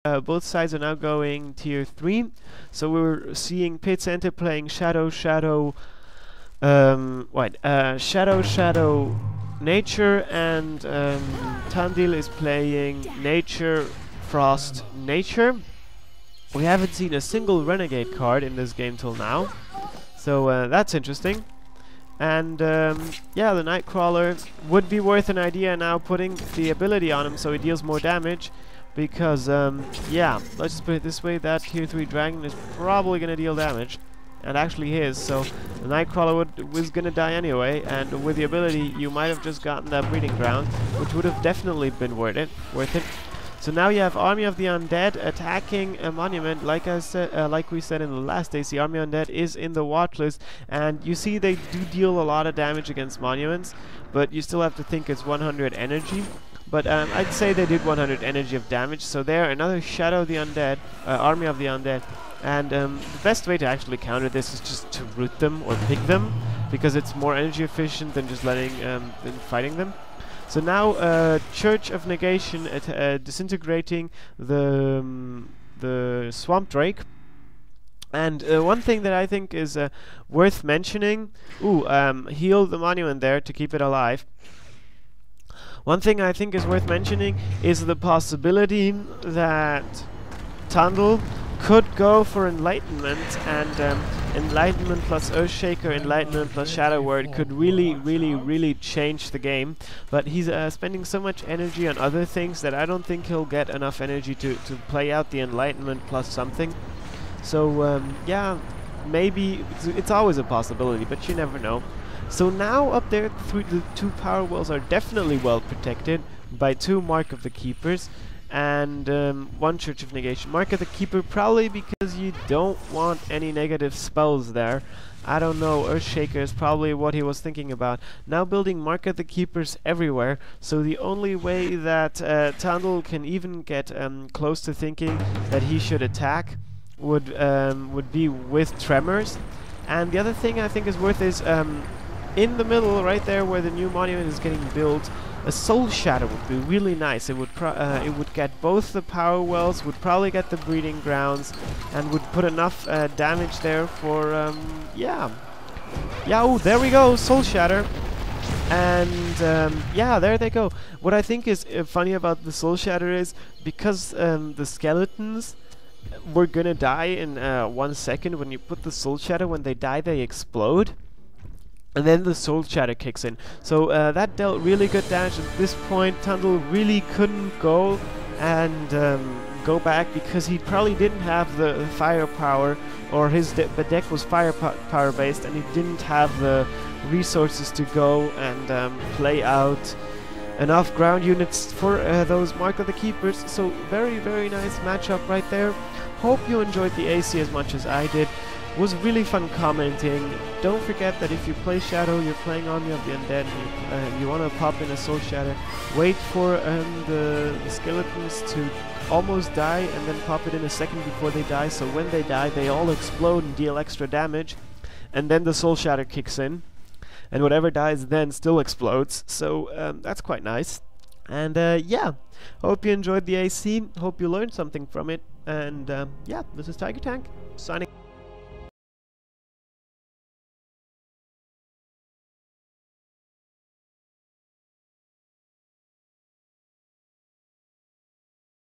both sides are now going tier 3. So we're seeing Pit Center playing Shadow, Nature, and Tandl is playing Nature, Frost, Nature. We haven't seen a single Renegade card in this game till now, so that's interesting. And yeah, the Nightcrawler would be worth an idea now, putting the ability on him so he deals more damage, because yeah, let's just put it this way, that tier 3 dragon is probably gonna deal damage, and actually is, so the Nightcrawler was gonna die anyway, and with the ability you might have just gotten that breeding ground, which would have definitely been worth it. So now you have Army of the Undead attacking a monument. Like I said, like we said in the last AC, Army of Undead is in the watch list, and you see they do deal a lot of damage against monuments, but you still have to think it's 100 energy. But I'd say they did 100 energy of damage, so there, another Shadow of the Undead, Army of the Undead. And the best way to actually counter this is just to root them or pick them, because it's more energy efficient than just than fighting them. So now Church of Negation disintegrating the Swamp Drake. And one thing that I think is worth mentioning, heal the monument there to keep it alive. One thing I think is worth mentioning is the possibility that Tandl could go for Enlightenment, and Enlightenment plus Earthshaker, Enlightenment plus Shadow Word could really change the game. But he's spending so much energy on other things that I don't think he'll get enough energy to play out the Enlightenment plus something. So yeah, maybe it's always a possibility, but you never know. So now up there, the 2 power wells are definitely well protected by 2 Mark of the Keepers and 1 Church of Negation. Mark of the Keeper probably because you don't want any negative spells there. I don't know, Earthshaker is probably what he was thinking about. Now building Mark of the Keepers everywhere, so the only way that Tandl can even get close to thinking that he should attack would be with Tremors. And the other thing I think is worth is in the middle, right there where the new monument is getting built, a Soul Shadow would be really nice. It would get both the power wells, would probably get the breeding grounds, and would put enough damage there for yeah. Oh, there we go, Soul Shatter. And yeah, there they go. What I think is funny about the Soul Shatter is because the skeletons were gonna die in 1 second. When you put the Soul Shatter, when they die, they explode. And then the Soul Shatter kicks in. So that dealt really good damage. At this point, Tandl really couldn't go and go back because he probably didn't have the firepower, or his deck was firepower based, and he didn't have the resources to go and play out enough ground units for those Mark of the Keepers. So very nice matchup right there. Hope you enjoyed the AC as much as I did. Was really fun commenting. Don't forget that if you play Shadow, you're playing Army of the Undead, and you want to pop in a Soul Shatter, wait for the skeletons to almost die and then pop it in a second before they die, so when they die they all explode and deal extra damage, and then the Soul Shatter kicks in, and whatever dies then still explodes. So that's quite nice. And yeah, hope you enjoyed the AC, hope you learned something from it, and yeah, this is Tigertank, signing